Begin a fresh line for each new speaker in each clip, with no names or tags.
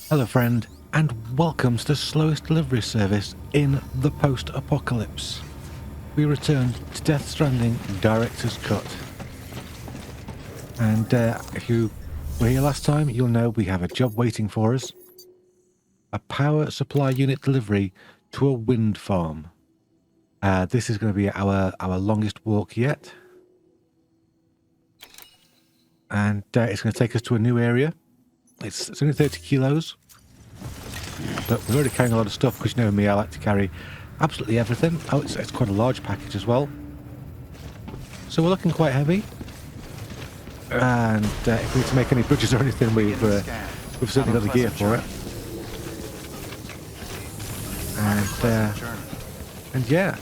Hello friend, and welcome to the slowest delivery service in the post-apocalypse. We returned to Death Stranding Director's Cut. And if you were here last time, you'll know we have a job waiting for us. A power supply unit delivery to a wind farm. This is going to be our longest walk yet. And it's going to take us to a new area. It's only 30 kilos. But we're already carrying a lot of stuff because you know me, I like to carry absolutely everything. Oh, it's quite a large package as well. So we're looking quite heavy. And if we need to make any bridges or anything, we've certainly got the gear for it. And yeah,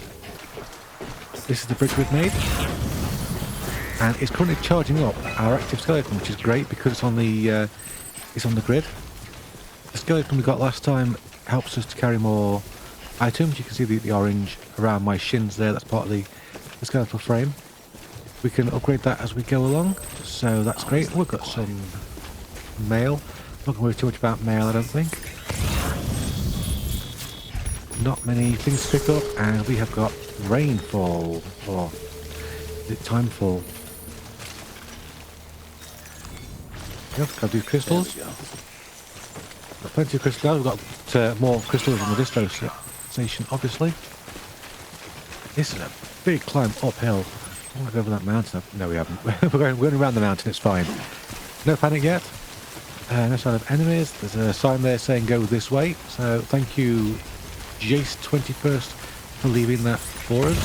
this is the bridge we've made. And it's currently charging up our active skeleton, which is great because it's on the grid. The skeleton we got last time helps us to carry more items. You can see the orange around my shins there. That's part of the skeletal frame. We can upgrade that as we go along, so that's great. We've got some mail. Not going to worry too much about mail, I don't think. Not many things to pick up, and we have got rainfall, or is it timefall? Yep, got these crystals. Got plenty of crystals. We've got more crystals than the distro station, obviously. This is a big climb uphill. I want to go over that mountain. No, we haven't. We're going around the mountain, it's fine. No panic yet. No sign of enemies. There's a sign there saying go this way. So thank you, Jace 21st, for leaving that for us.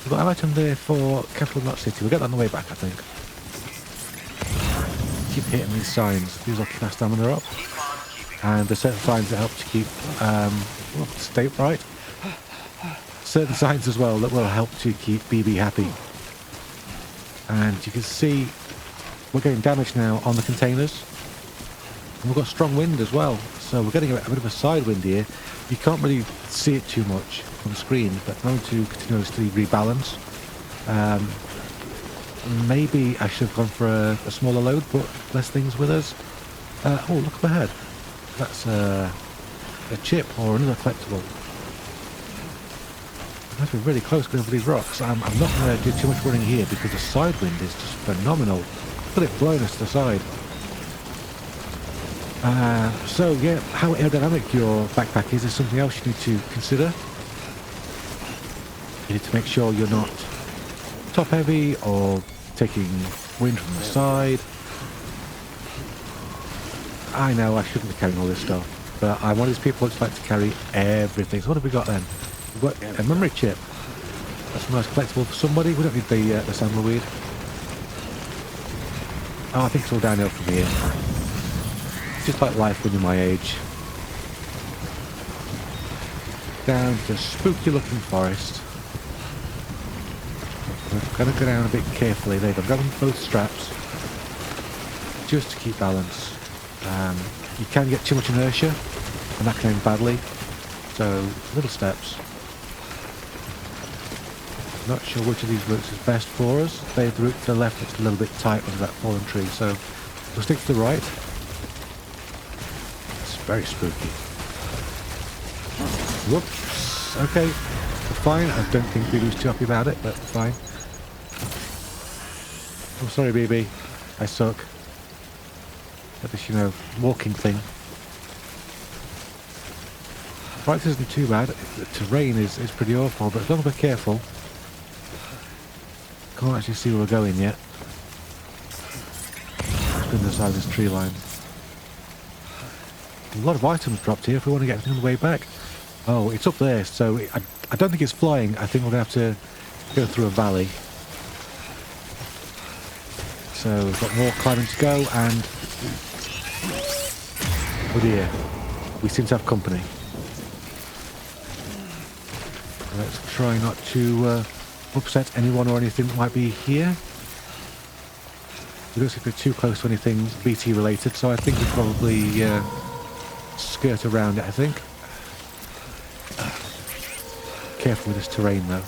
We've got an item there for Capital Knot City. We'll get that on the way back, I think. Keep hitting these signs. These will keep our stamina up. And there's certain signs that help to keep state right. Certain signs as well that will help to keep BB happy. And you can see we're getting damage now on the containers. And we've got strong wind as well. So we're getting a bit of a side wind here. You can't really see it too much on the screen, but I'm going to continuously rebalance. Maybe I should have gone for a smaller load, put less things with us. Oh, look up ahead. That's a chip or another collectible. I have to be really close going over these rocks. I'm not going to do too much running here because the side wind is just phenomenal. Look at it blowing us to the side. So yeah, how aerodynamic your backpack is something else you need to consider. You need to make sure you're not top heavy or taking wind from the side. I know I shouldn't be carrying all this stuff, but I'm one of these people who just like to carry everything. So what have we got then? We've got a memory chip. That's a nice collectible for somebody. We don't need the sandalweed. Oh, I think it's all downhill from here. Just like life when you're my age. Down to spooky looking forest. We're going to go down a bit carefully. There you go. I'm grabbing both straps just to keep balance. You can get too much inertia and that can end badly. So little steps. Not sure which of these routes is best for us. The route to the left is a little bit tight under that fallen tree, so we'll stick to the right. It's very spooky. Whoops. Okay. We're fine. I don't think BB's too happy about it, but fine. I'm sorry, BB. I suck. At this, walking thing. Right isn't too bad. The terrain is pretty awful, but as long as we're careful. Can't actually see where we're going yet. Let's go to the side of this tree line. A lot of items dropped here if we want to get everything on the way back. Oh, it's up there, so I don't think it's flying. I think we're going to have to go through a valley. So we've got more climbing to go, and oh dear, we seem to have company. Let's try not to upset anyone or anything that might be here. We don't seem to be too close to anything BT related, so I think we'll probably skirt around it, I think. Careful with this terrain though.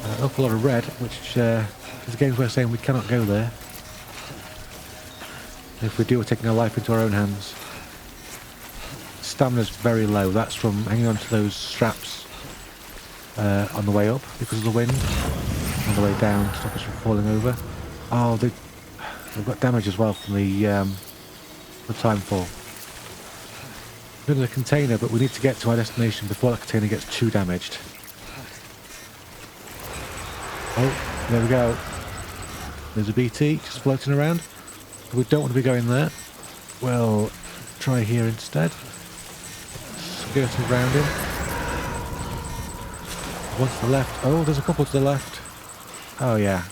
An awful lot of red, which is the games we're saying we cannot go there. If we do, we're taking our life into our own hands. Stamina's very low. That's from hanging on to those straps on the way up because of the wind. On the way down to stop us from falling over. Oh, they've got damage as well from the time fall. We're in the container, but we need to get to our destination before the container gets too damaged. Oh, there we go. There's a BT just floating around. We don't want to be going there. We'll try here instead. Skirting around him. One to the left. Oh, there's a couple to the left. Oh, yeah.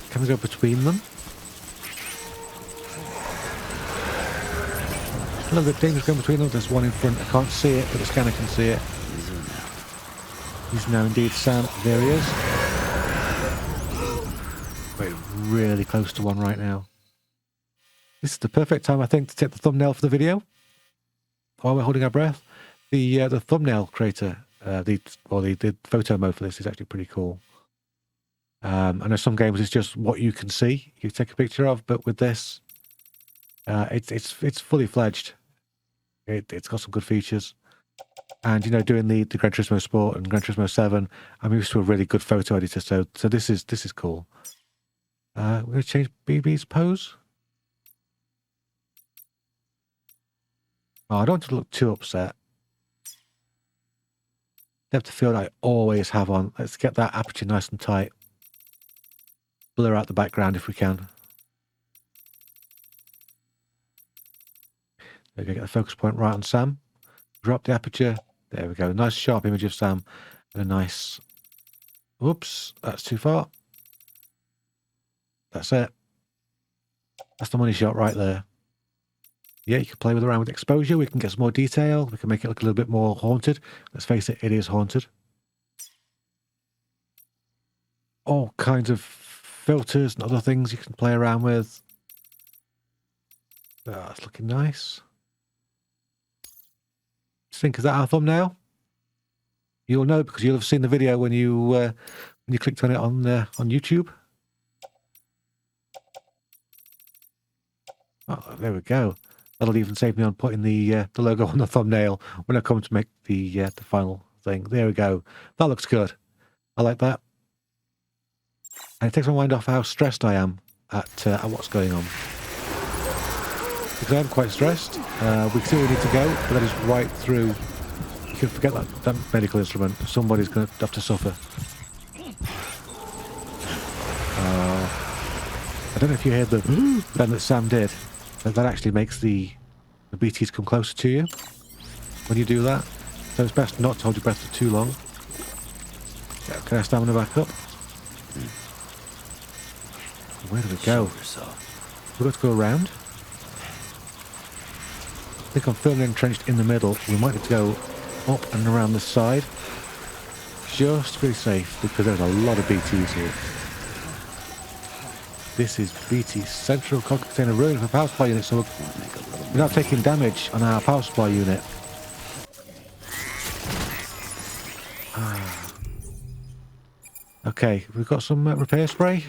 Can we go between them? A little bit dangerous going between them. There's one in front. I can't see it, but the scanner can see it. He's now indeed Sam. There he is. We're really close to one right now. This is the perfect time, I think, to take the thumbnail for the video. While we're holding our breath. The thumbnail creator, the photo mode for this is actually pretty cool. I know some games it's just what you can see, you take a picture of, but with this, it's fully fledged. It's got some good features. And, you know, doing the Gran Turismo Sport and Gran Turismo 7, I'm used to a really good photo editor, so this is cool. We're going to change BB's pose. Oh, I don't want to look too upset. Depth of field I always have on. Let's get that aperture nice and tight. Blur out the background if we can. There we go, get the focus point right on Sam. Drop the aperture. There we go. Nice sharp image of Sam. And a nice... Whoops, that's too far. That's it. That's the money shot right there. Yeah, you can play around with exposure. We can get some more detail. We can make it look a little bit more haunted. Let's face it, it is haunted. All kinds of filters and other things you can play around with. Oh, it's looking nice. Think, is that our thumbnail? You'll know because you'll have seen the video when you clicked on it on YouTube. Oh, there we go. That'll even save me on putting the logo on the thumbnail when I come to make the final thing. There we go. That looks good. I like that. And it takes my mind off how stressed I am at what's going on. Because I'm quite stressed. We can see where we need to go, but that is right through. You can forget that medical instrument. Somebody's going to have to suffer. I don't know if you heard the then that Sam did. That actually makes the BTs come closer to you when you do that. So it's best not to hold your breath for too long. Can I stamina back up? Where do we go? We've got to go around. I think I'm firmly entrenched in the middle. We might need to go up and around the side. Just to be safe, because there's a lot of BTs here. This is BT Central Cock Container Ruin for power supply unit, so we're not taking damage on our power supply unit. Okay, we've got some repair spray.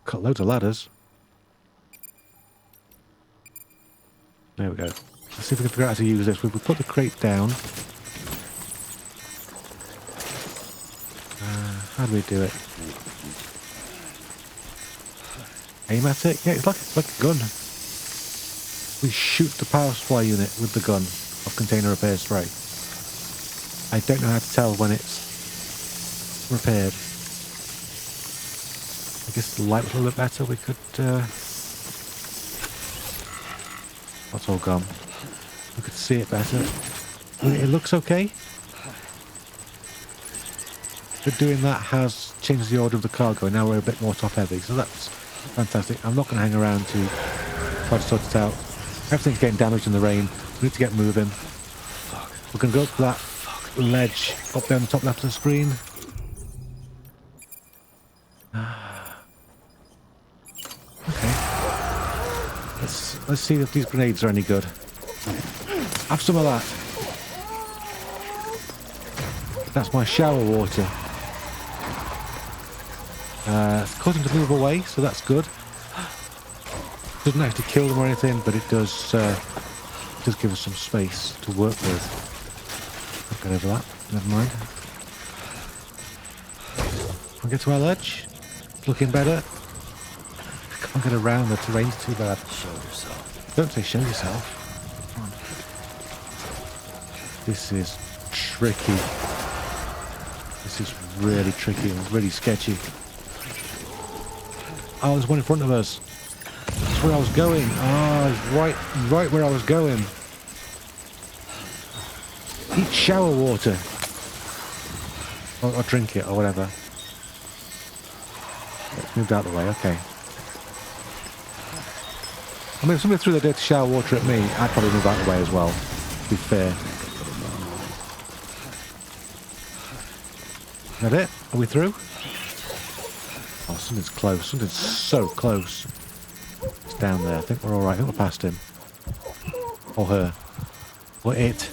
Got loads of ladders. There we go. Let's see if we can figure out how to use this. We put the crate down. How do we do it? Aim at it? Yeah, it's like a gun. We shoot the power supply unit with the gun of container repair spray. I don't know how to tell when it's repaired. I guess the light was a little bit better. We could... That's all gone. We could see it better. It looks okay. But doing that has changed the order of the cargo, and now we're a bit more top heavy, so that's fantastic. I'm not going to hang around to try to sort it out. Everything's getting damaged in the rain. We need to get moving. We're going to go up to that ledge up there on the top left of the screen. Okay. Let's see if these grenades are any good. Have some of that. That's my shower water. It's causing to move away, so that's good. Doesn't actually kill them or anything, but it does give us some space to work with. I'll get over that. Never mind. I'll get to our ledge. It's looking better. I can't get around, the terrain's too bad.
Show yourself.
Don't say show yourself. This is tricky. This is really tricky and really sketchy. Oh, there's one in front of us. That's where I was going. It's right where I was going. Eat shower water. Or drink it, or whatever. Let's move out of the way, okay. I mean, if somebody threw their dirty shower water at me, I'd probably move out of the way as well, to be fair. Is that it? Are we through? Oh, something's close. Something's so close. It's down there. I think we're alright. I think we're past him. Or her. Or it.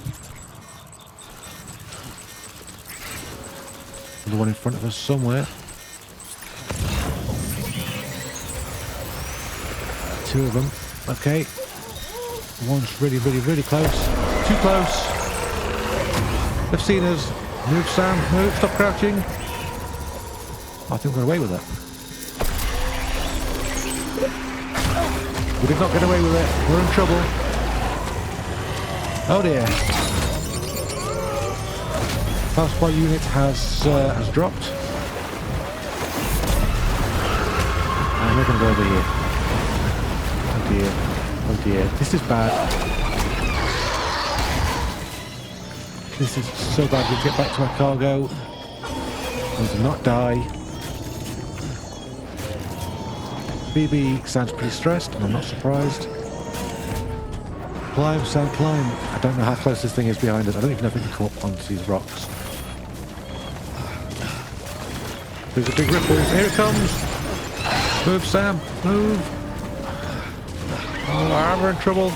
The one in front of us somewhere. Two of them. Okay. One's really, really, really close. Too close. They've seen us. Move, Sam. Move. Stop crouching. I think we're away with it. We did not get away with it. We're in trouble. Oh dear. Power supply unit has dropped. And we're going to go over here. Oh dear. Oh dear. This is bad. This is so bad. We get back to our cargo. We do not die. BB sounds pretty stressed, and I'm not surprised. Climb, Sam, climb. I don't know how close this thing is behind us. I don't even know if we can come up onto these rocks. There's a big ripple. Here it comes. Move, Sam. Move. Oh, we're in trouble.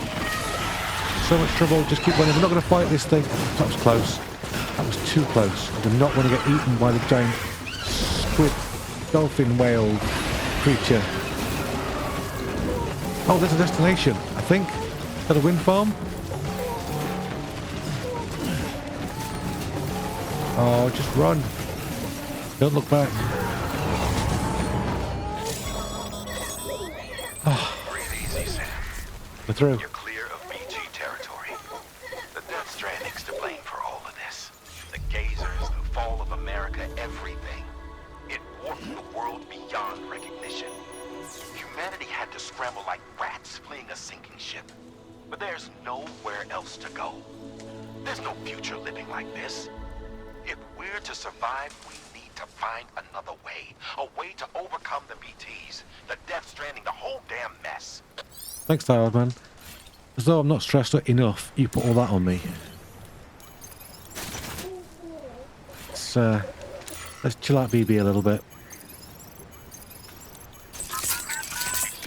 So much trouble. Just keep running. We're not going to fight this thing. That was close. That was too close. I do not want to get eaten by the giant squid, dolphin, whale creature. Oh, there's a destination, I think. Is that a wind farm? Oh, just run. Don't look back. Oh.
Breathe easy, Sam.
We're through.
You're clear of BG territory. The Death Stranding's to blame for all of this. The gazers, the fall of America, everything. It warped the world beyond recognition. Humanity had to scramble like rats fleeing a sinking ship. But there's nowhere else to go. There's no future living like this. If we're to survive, we need to find another way. A way to overcome the BTs, the Death Stranding, the whole damn mess.
Thanks, Tired Man. As though I'm not stressed enough, you put all that on me. Let's chill out BB a little bit.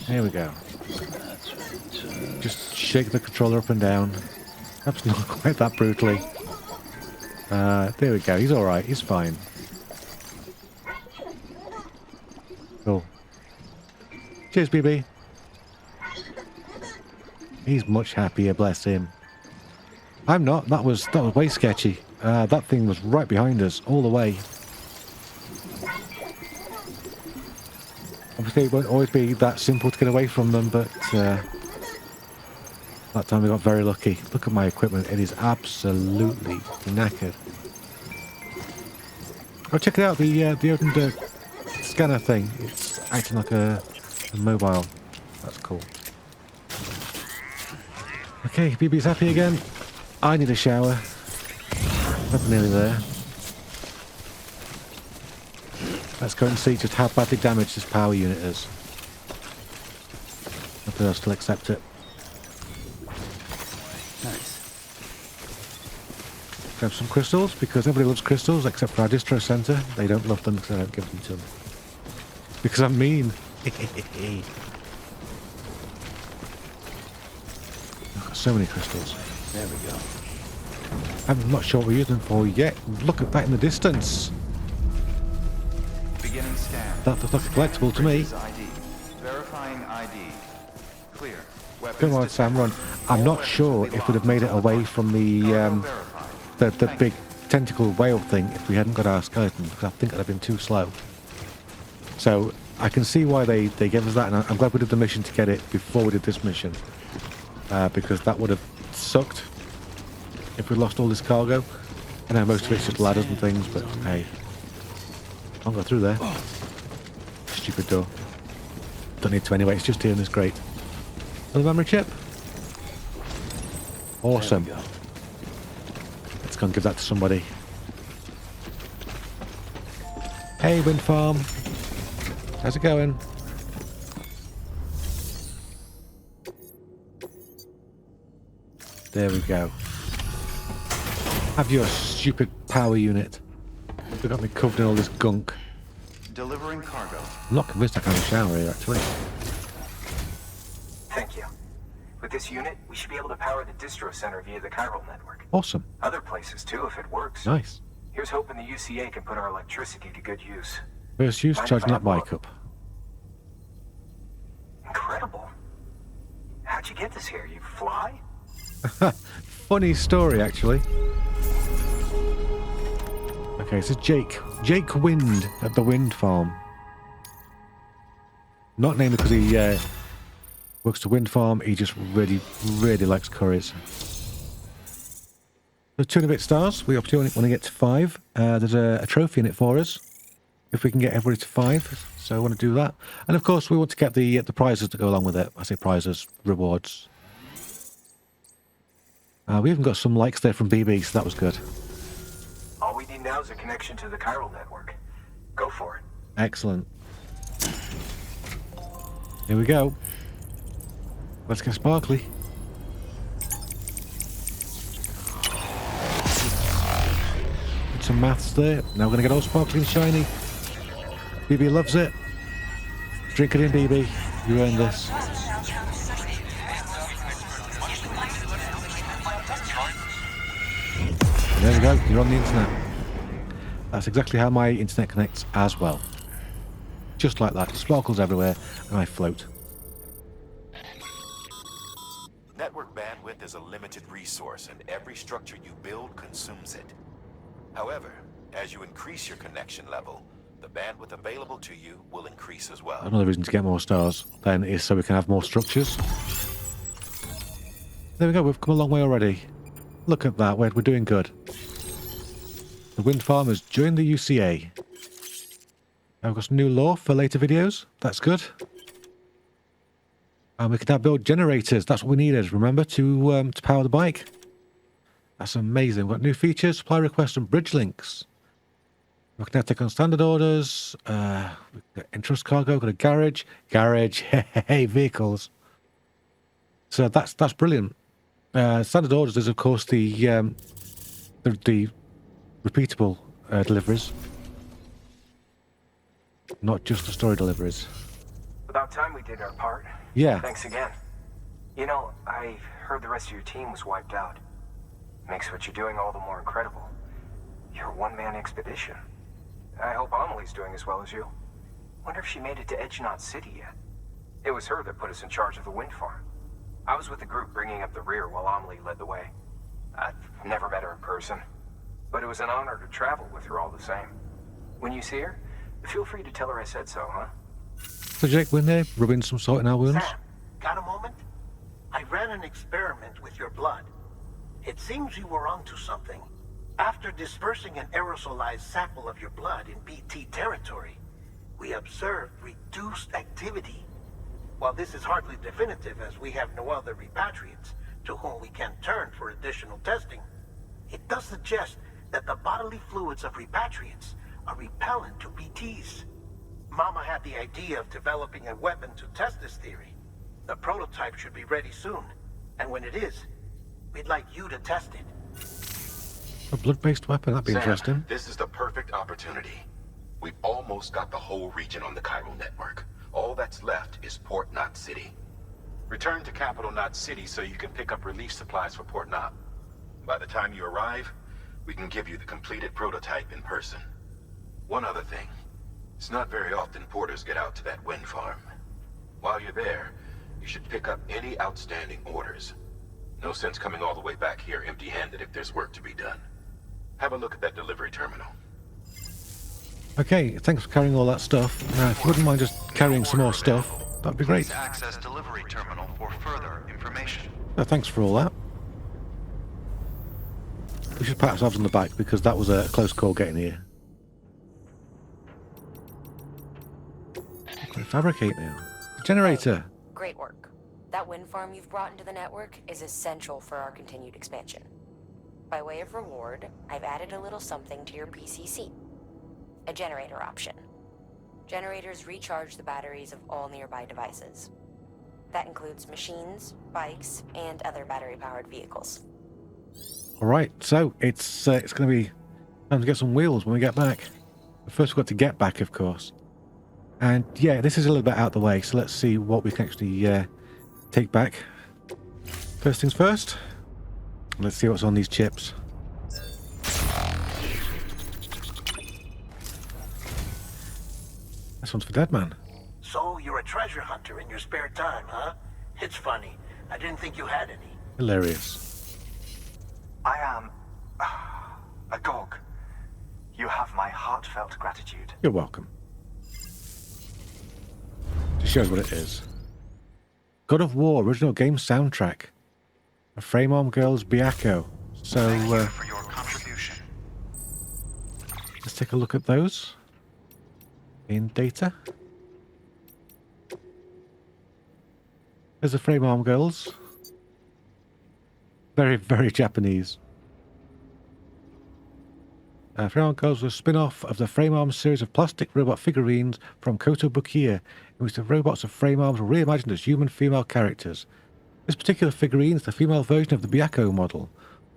Here we go. Just shake the controller up and down. Perhaps not quite that brutally. There we go. He's alright. He's fine. Cool. Cheers, BB. He's much happier, bless him. I'm not. That was way sketchy. That thing was right behind us, all the way. Obviously, it won't always be that simple to get away from them, but that time we got very lucky. Look at my equipment. It is absolutely knackered. Oh, check it out. The opened scanner thing. It's acting like a mobile. That's cool. Okay, BB's happy again. I need a shower. I'm nearly there. Let's go and see just how badly damaged this power unit is. Hopefully I'll still accept it.
Nice.
Grab some crystals, because everybody loves crystals except for our distro center. They don't love them because I don't give them to them. Because I'm mean. I've got so many crystals.
There we go.
I'm not sure what we're using them for yet. Look at that in the distance.
Beginning scan.
That looks like a collectible to me.
ID. Verifying ID.
Clear. Weapons
Come on, Sam, run. I'm
All
not
weapons
sure
will be
if we'd have made it
locked until
away
the
from the
Cargo verified.
the big tentacle whale thing if we hadn't got our skeleton, because I think it'd have been too slow. So I can see why they gave us that, and I'm glad we did the mission to get it before we did this mission, because that would have sucked if we lost all this cargo. I know most of it's just ladders and things, but hey, can't go through there. Stupid door. Don't need to anyway. It's just here in this grate. Another memory chip. Awesome. Let's go and give that to somebody. Hey, wind farm. How's it going? There we go. Have your stupid power unit. They got me covered in all this gunk.
Delivering cargo.
I'm not convinced I can have a shower here, actually.
Thank you. With this unit, we should be able to power the distro center via the chiral network.
Awesome.
Other places too, if it works.
Nice.
Here's hoping the UCA can put our electricity to good use.
First use,
Mind
charging
if I
that bike up.
Incredible. How'd you get this here? You fly?
Funny story, actually. Okay, so Jake. Jake Wind at the wind farm. Not named because he works the wind farm. He just really, really likes curries. So 2 and a bit stars. We opportunity when we get to 5. There's a trophy in it for us if we can get everybody to 5. So I want to do that, and of course we want to get the prizes that go along with it. I say prizes, rewards. We even got some likes there from BB, so that was good.
All we need now is a connection to the chiral network. Go for it.
Excellent. Here we go. Let's get sparkly. Put some maths there. Now we're going to get all sparkly and shiny. BB loves it. Drink it in, BB. You earned this. There we go. You're on the internet. That's exactly how my internet connects as well. Just like that. Sparkles everywhere, and I float.
Network bandwidth is a limited resource, and every structure you build consumes it. However, as you increase your connection level, the bandwidth available to you will increase as well.
Another reason to get more stars then is so we can have more structures. There we go. We've come a long way already. Look at that. We're doing good. The wind farm has joined the UCA. Now we've got some new lore for later videos. That's good. And we can now build generators. That's what we needed, remember, to power the bike. That's amazing. We've got new features, supply requests, and bridge links. We can now take on standard orders. We've got entrust cargo, got a garage. Garage, hey, vehicles. So that's brilliant. Standard orders is, of course, the repeatable deliveries. Not just the story deliveries.
About time we did our part.
Yeah.
Thanks again. You know, I heard the rest of your team was wiped out. Makes what you're doing all the more incredible. You're a one-man expedition. I hope Amelie's doing as well as you. Wonder if she made it to Edgenot City yet. It was her that put us in charge of the wind farm. I was with the group bringing up the rear while Amelie led the way. I've never met her in person, but it was an honor to travel with her all the same. When you see her, feel free to tell her I said so, huh?
So Jake, we're there, rubbing some salt in our wounds.
Sam, got a moment? I ran an experiment with your blood. It seems you were onto something. After dispersing an aerosolized sample of your blood in BT territory, we observed reduced activity. While this is hardly definitive as we have no other repatriates to whom we can turn for additional testing, it does suggest that the bodily fluids of repatriates are repellent to BTs. Mama had the idea of developing a weapon to test this theory. The prototype should be ready soon, and when it is, we'd like you to test it.
A blood-based weapon, that'd be
Sam,
interesting.
this is the perfect opportunity. We've almost got the whole region on the chiral network. All that's left is Port Knot City. Return to Capital Knot City so you can pick up relief supplies for Port Knot. By the time you arrive, we can give you the completed prototype in person. One other thing. It's not very often porters get out to that wind farm. While you're there, You should pick up any outstanding orders. No sense coming all the way back here empty-handed if there's work to be done. Have a look at that delivery terminal.
Okay, thanks for carrying all that stuff. Now, if you wouldn't mind just carrying some more stuff, that'd be great.
Please access delivery terminal for further information.
Thanks for all that. We should pat ourselves on the back because that was a close call getting here. Okay, fabricate now. Generator.
Great work. That wind farm you've brought into the network is essential for our continued expansion. By way of reward, I've added a little something to your PCC. A generator option. Generators recharge the batteries of all nearby devices. That includes machines, bikes, and other battery-powered vehicles.
All right, so it's going to be time to get some wheels when we get back. But first, we've got to get back, of course. And yeah, this is a little bit out the way, so let's see what we can actually take back. First things first. Let's see what's on these chips. This one's for Deadman.
So you're a treasure hunter in your spare time, huh? It's funny. I didn't think you had any.
Hilarious.
I am a dog. You have my heartfelt gratitude.
You're welcome. Just shows what it is. God of War original game soundtrack. A Frame Arm Girls Biako. So
Thank you for your contribution.
let's take a look at those. In data. There's the Frame Arm Girls. Very, very Japanese. Frame Arm Girls was a spin-off of the Frame Arms series of plastic robot figurines from Kotobukiya, in which the robots of Frame Arms were reimagined as human female characters. This particular figurine is the female version of the Biako model.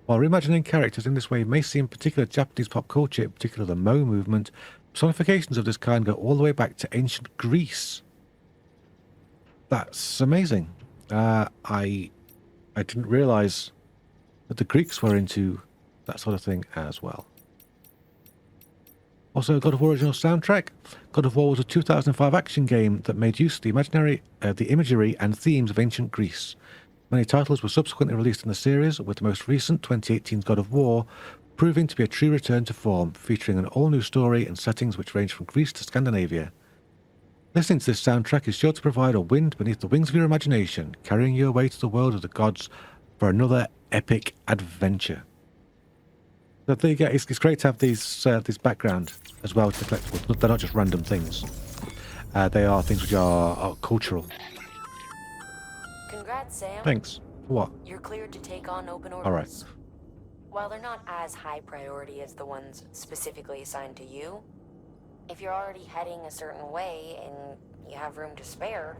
While reimagining characters in this way may seem particular to Japanese pop culture, in particular the Mo movement, personifications of this kind go all the way back to ancient Greece. That's amazing. I didn't realise that the Greeks were into that sort of thing as well. Also, God of War original soundtrack. God of War was a 2005 action game that made use of the imagery and themes of ancient Greece. Many titles were subsequently released in the series, with the most recent 2018's God of War proving to be a true return to form, featuring an all-new story and settings which range from Greece to Scandinavia. Listening to this soundtrack is sure to provide a wind beneath the wings of your imagination, carrying you away to the world of the gods for another epic adventure. So there you go. It's great to have this background as well to the collectibles. They're not just random things. They are things which are cultural.
Congrats, Sam.
Thanks. For what?
You're cleared to take on open orders.
All right.
While they're not as high priority as the ones specifically assigned to you, if you're already heading a certain way and you have room to spare,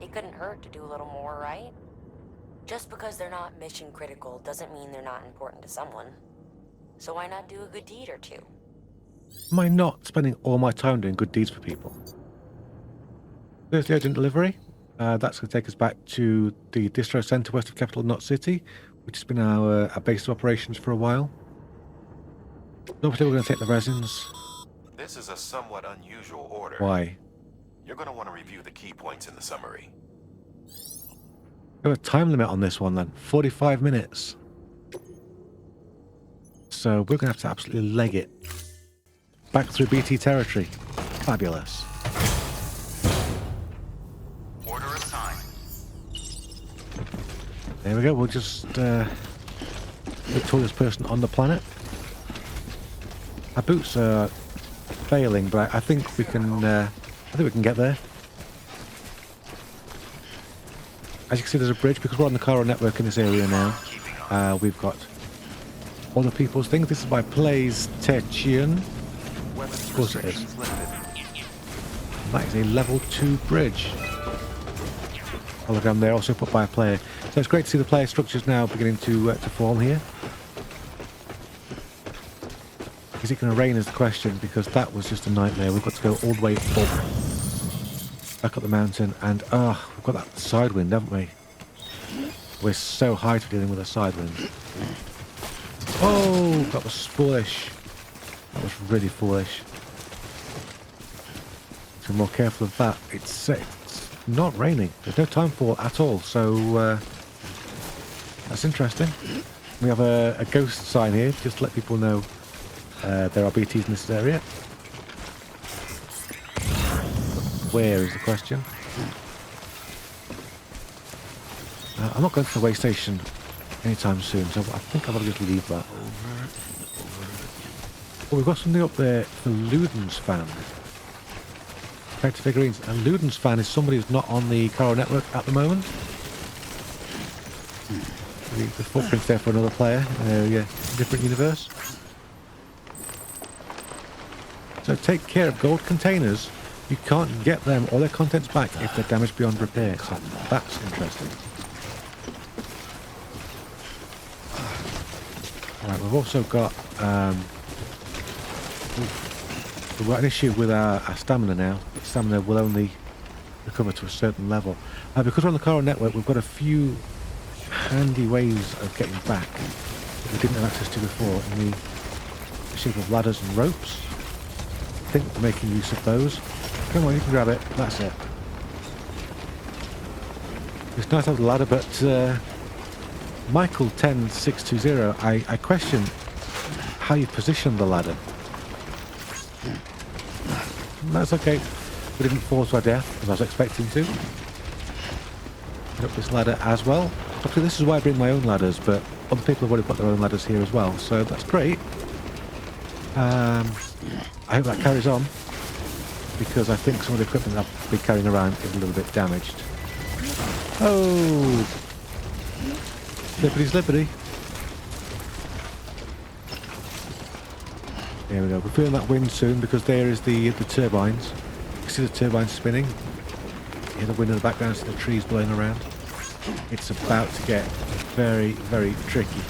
it couldn't hurt to do a little more, right? Just because they're not mission critical doesn't mean they're not important to someone. So why not do a good deed or two?
Am I not spending all my time doing good deeds for people? There's the urgent delivery. That's going to take us back to the distro centre west of Capital Knot City, which has been our base of operations for a while. Obviously, we're going to take the resins.
This is a somewhat unusual order.
Why?
You're going to want to review the key points in the summary.
We have a time limit on this one then. 45 minutes. So we're going to have to absolutely leg it. Back through BT territory. Fabulous.
Order assigned.
There we go. We'll just the tallest person on the planet. Our boots are failing, but I think we can. I think we can get there. As you can see, there's a bridge because we're on the Caro network in this area now. We've got other people's things. This is by PlayStation. Of course it is. That is a level 2 bridge. Hologram there, also put by a player. So it's great to see the player structures now beginning to form here. Is it going to rain is the question, because that was just a nightmare. We've got to go all the way up. Back up the mountain, and we've got that side wind, haven't we? We're so high to dealing with a side wind. Oh, that was foolish. That was really foolish. So be more careful of that. It's not raining. There's no timefall at all, so that's interesting. We have a ghost sign here, just to let people know there are BTs in this area. Where is the question? I'm not going to the way station anytime soon, so I think I'll just leave that. Oh, we've got something up there for Luden's fan. Character figurines. And Luden's fan is somebody who's not on the Coral network at the moment. The footprint's there for another player in a different universe. So take care of gold containers. You can't get them or their contents back if they're damaged beyond repair. So that's interesting. Right, we've also got we've got an issue with our stamina now. Stamina will only recover to a certain level. Because we're on the Coral network, we've got a few handy ways of getting back that we didn't have access to before in the shape of ladders and ropes. I think we're making use of those. Come on, you can grab it. That's it. It's nice to have the ladder, but Michael10620, I question how you position the ladder. That's okay. We didn't fall to our death as I was expecting to. Get up this ladder as well. Actually, this is why I bring my own ladders, but other people have already got their own ladders here as well, so that's great. I hope that carries on, because I think some of the equipment I'll be carrying around is a little bit damaged. Oh! Slippity slippity. There we go. We're feeling that wind soon because there is the turbines. You can see the turbines spinning. You hear the wind in the background, see the trees blowing around. It's about to get very, very tricky.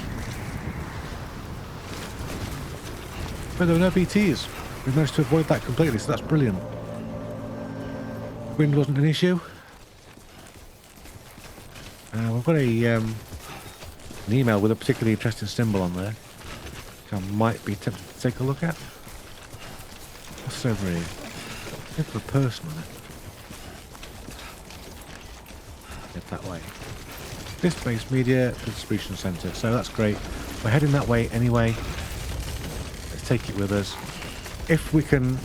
But there were no BTs. We managed to avoid that completely, so that's brilliant. Wind wasn't an issue. We've got an email with a particularly interesting symbol on there, which I might be tempted to take a look at. What's over here? Look for a person on it. Head that way. Disk-based media distribution centre. So that's great. We're heading that way anyway. Let's take it with us. If we can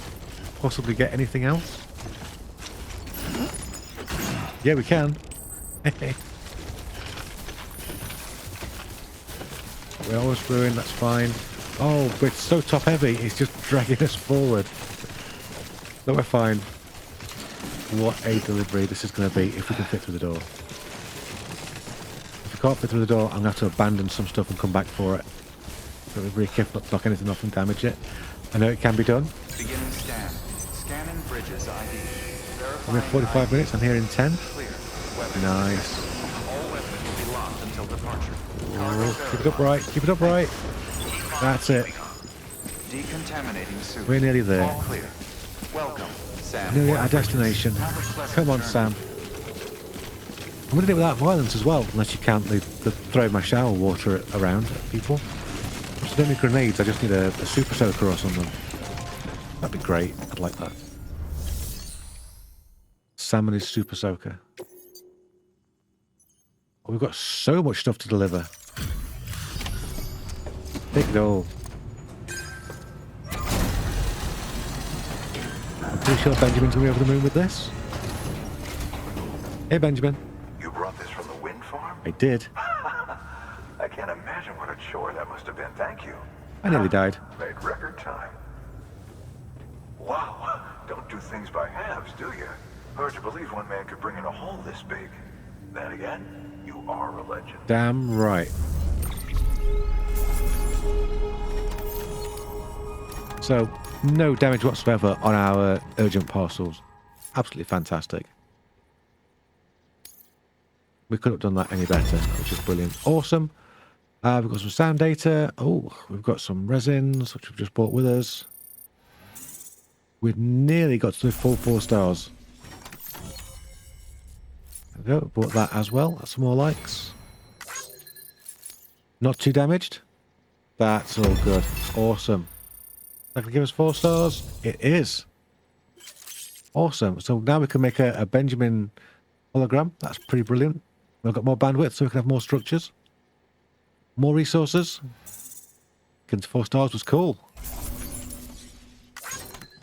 possibly get anything else. Yeah, we can. We're always through in, that's fine. Oh, but it's so top heavy, it's just dragging us forward. No, we're fine. What a delivery this is going to be if we can fit through the door. If we can't fit through the door, I'm going to have to abandon some stuff and come back for it. So we're really careful not to knock anything off and damage it. I know it can be done.
Beginning scan. Scanning bridges ID.
I'm in 45 minutes, I'm here in 10.
Clear.
Nice.
All weapons will be locked until departure.
Oh, keep it upright, keep it upright. That's it.
Decontaminating suit.
We're nearly there.
All clear. Welcome, Sam.
Nearly at our destination. Come on, Sam. I'm going to do it without violence as well, unless you count the throw my shower water around at people. I don't need grenades, I just need a super soaker or something. That'd be great, I'd like that. Sam and his super soaker. Oh, we've got so much stuff to deliver. Take it all. I'm pretty sure Benjamin's going to be over the moon with this. Hey, Benjamin.
You brought this from the wind farm?
I did.
I can't imagine what a chore that must have been. Thank you.
I nearly died.
Made record time. Wow. Don't do things by halves, do you? Hard to believe one man could bring in a hole this big. Then again, you are a legend.
Damn right. So, no damage whatsoever on our urgent parcels. Absolutely fantastic. We couldn't have done that any better, which is brilliant. Awesome. We've got some sound data. Oh, we've got some resins, which we've just brought with us. We've nearly got to the full 4 stars. There we go. Bought that as well. That's some more likes. Not too damaged. That's all good. Awesome. That can give us 4 stars. It is. Awesome. So now we can make a Benjamin hologram. That's pretty brilliant. We've got more bandwidth, so we can have more structures. More resources. Getting to 4 stars was cool.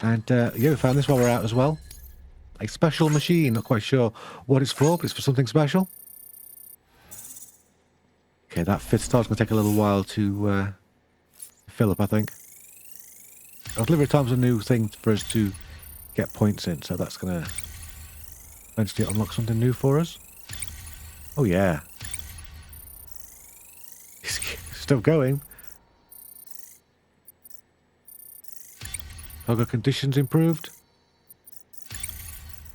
And yeah, we found this while we're out as well. A special machine. Not quite sure what it's for, but it's for something special. Okay, that 5th star's going to take a little while to fill up, I think. Delivery time's a new thing for us to get points in, so that's going to eventually unlock something new for us. Oh yeah. It's still going. Cargo conditions improved.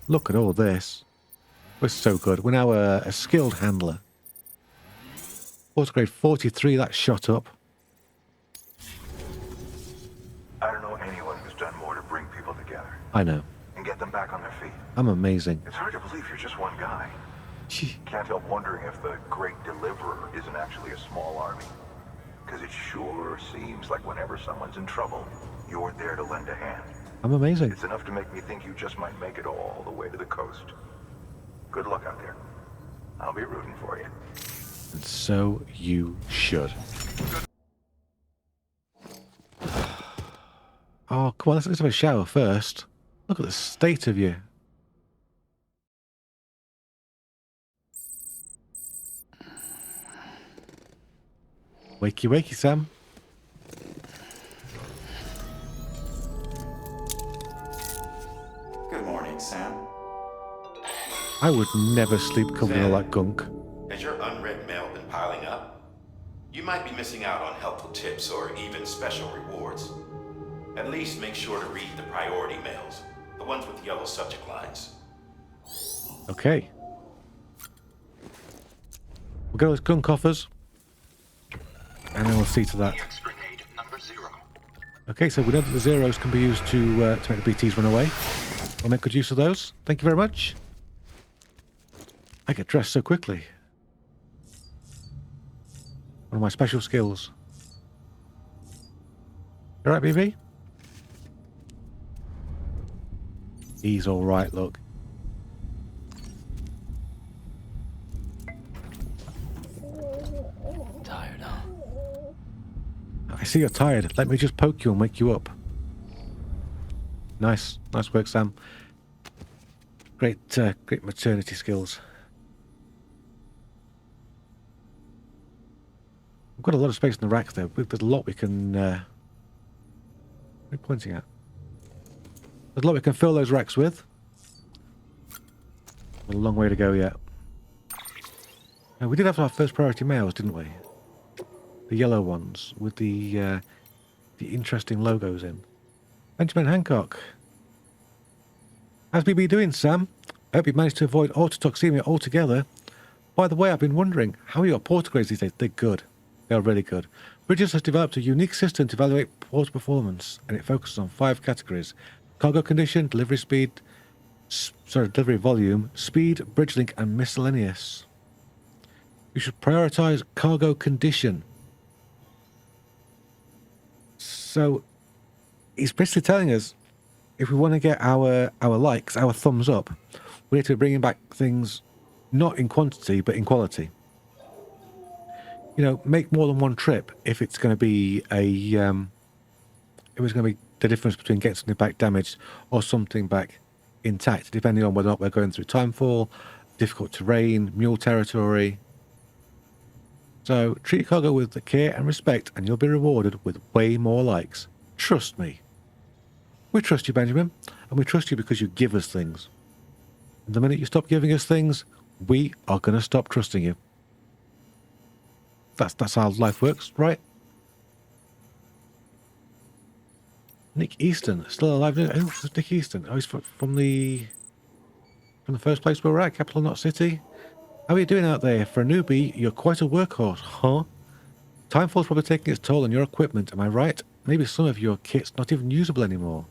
Look at all this. We're so good. We're now a skilled handler. Force grade 43, that shot up.
I don't know anyone who's done more to bring people together
I know.
and get them back on their feet.
I'm amazing.
It's hard to believe you're just one guy. Can't help wondering if the Great Deliverer isn't actually a small army. Because it sure seems like whenever someone's in trouble, you're there to lend a hand.
I'm amazing.
It's enough to make me think you just might make it all the way to the coast. Good luck out there. I'll be rooting for you.
And so you should. Oh, come on, let's have a shower first. Look at the state of you. Wakey, wakey, Sam.
Good morning, Sam.
I would never sleep covered in all that gunk.
Has your unread mail been piling up? You might be missing out on helpful tips or even special rewards. At least make sure to read the priority mails, the ones with yellow subject lines.
Okay. We'll get those gunk offers. And then we'll see to that.
Grenade number 0.
Okay, so we know that the zeros can be used to make the BTs run away. We'll make good use of those. Thank you very much. I get dressed so quickly. One of my special skills. You alright, BB? He's alright, look.
Tired, huh?
I see you're tired. Let me just poke you and wake you up. Nice. Nice work, Sam. Great, great maternity skills. We've got a lot of space in the racks there. There's a lot we can... what are you pointing at? There's a lot we can fill those racks with. A long way to go yet. We did have our first priority mails, didn't we? The yellow ones with the interesting logos in. Benjamin Hancock. How's BB doing, Sam? I hope you managed to avoid autotoxemia altogether. By the way, I've been wondering, how are your porter grades these days? They're good. They are really good. Bridges has developed a unique system to evaluate porter performance, and it focuses on 5 categories. Cargo condition, delivery speed, delivery volume, speed, bridge link, and miscellaneous. You should prioritize cargo condition. So, he's basically telling us, if we want to get our likes, our thumbs up, we need to be bringing back things not in quantity, but in quality. You know, make more than one trip if it's going to be a, if it's going to be the difference between getting something back damaged or something back intact, depending on whether or not we're going through timefall, difficult terrain, mule territory. So treat your cargo with care and respect, and you'll be rewarded with way more likes. Trust me. We trust you, Benjamin, and we trust you because you give us things. And the minute you stop giving us things, we are going to stop trusting you. That's how life works, right? Nick Easton, still alive? Who's Nick Easton? Oh, he's from the first place we were at, capital not city. How are you doing out there? For a newbie, you're quite a workhorse, huh? Timefall's probably taking its toll on your equipment, am I right? Maybe some of your kit's not even usable anymore.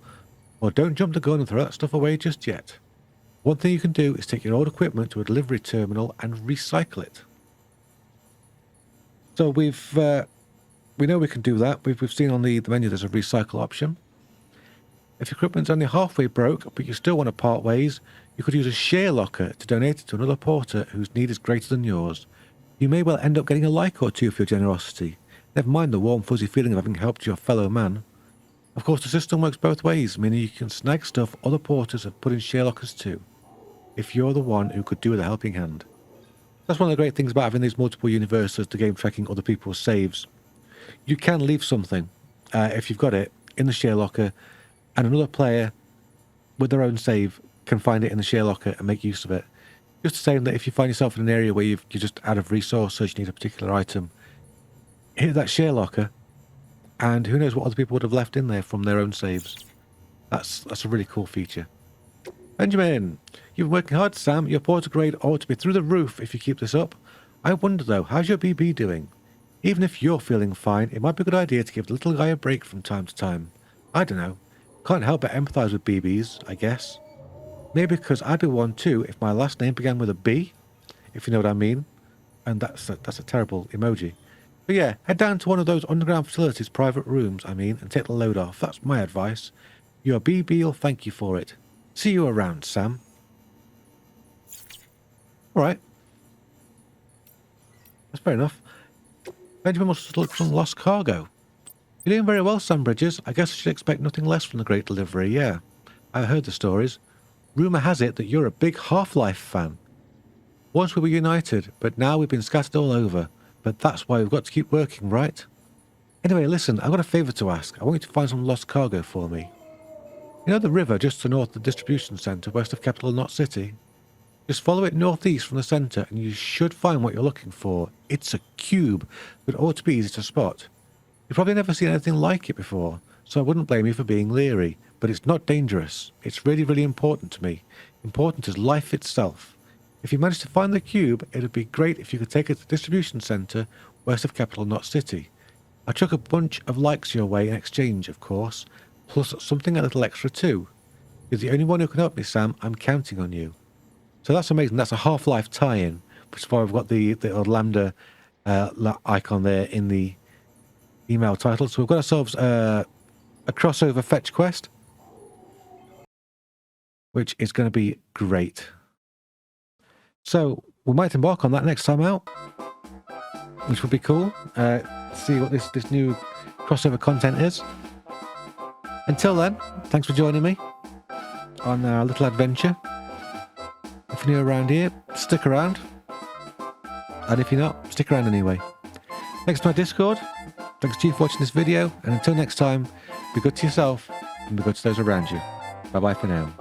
Well, don't jump the gun and throw that stuff away just yet. One thing you can do is take your old equipment to a delivery terminal and recycle it. So we know we can do that. We've seen on the menu there's a recycle option. If your equipment's only halfway broke, but you still want to part ways, You could use a share locker to donate it to another porter whose need is greater than yours. You may well end up getting a like or two for your generosity. Never mind the warm fuzzy feeling of having helped your fellow man. Of course, the system works both ways, meaning you can snag stuff other porters have put in share lockers too, if you're the one who could do with a helping hand. That's one of the great things about having these multiple universes, the game tracking other people's saves. You can leave something, if you've got it, in the share locker, and another player with their own save can find it in the share locker and make use of it. Just the same that if you find yourself in an area where you're just out of resources, you need a particular item, hit that share locker, and who knows what other people would have left in there from their own saves. That's a really cool feature. Benjamin, you've been working hard, Sam. Your porter grade ought to be through the roof if you keep this up. I wonder though, how's your BB doing? Even if you're feeling fine, it might be a good idea to give the little guy a break from time to time. I don't know. Can't help but empathise with BBs, I guess. Maybe because I'd be one too if my last name began with a B, if you know what I mean. And that's a terrible emoji. But yeah, head down to one of those underground facilities, private rooms, I mean, and take the load off. That's my advice. Your BB will thank you for it. See you around, Sam. Alright. That's fair enough. Benjamin must look for some lost cargo. You're doing very well, Sam Bridges. I guess I should expect nothing less from the Great Delivery, yeah. I heard the stories. Rumour has it that you're a big Half-Life fan. Once we were united, but now we've been scattered all over. But that's why we've got to keep working, right? Anyway, listen, I've got a favour to ask. I want you to find some lost cargo for me. You know the river just to the north of the distribution centre, west of Capital Knot City? Just follow it northeast from the centre and you should find what you're looking for. It's a cube, but it ought to be easy to spot. You've probably never seen anything like it before, so I wouldn't blame you for being leery. But it's not dangerous. It's really, really important to me. Important as life itself. If you manage to find the cube, it would be great if you could take it to the distribution centre west of Capital Knot City. I chuck a bunch of likes your way in exchange, of course, plus something a little extra too. You're the only one who can help me, Sam. I'm counting on you. So that's amazing. That's a Half-Life tie-in, which is why we've got the old lambda icon there in the email title. So we've got ourselves a crossover fetch quest, which is going to be great. So we might embark on that next time out, which would be cool. See what this new crossover content is. Until then, thanks for joining me on our little adventure. If you're new around here, stick around. And if you're not, stick around anyway. Thanks to my Discord. Thanks to you for watching this video. And until next time, be good to yourself and be good to those around you. Bye-bye for now.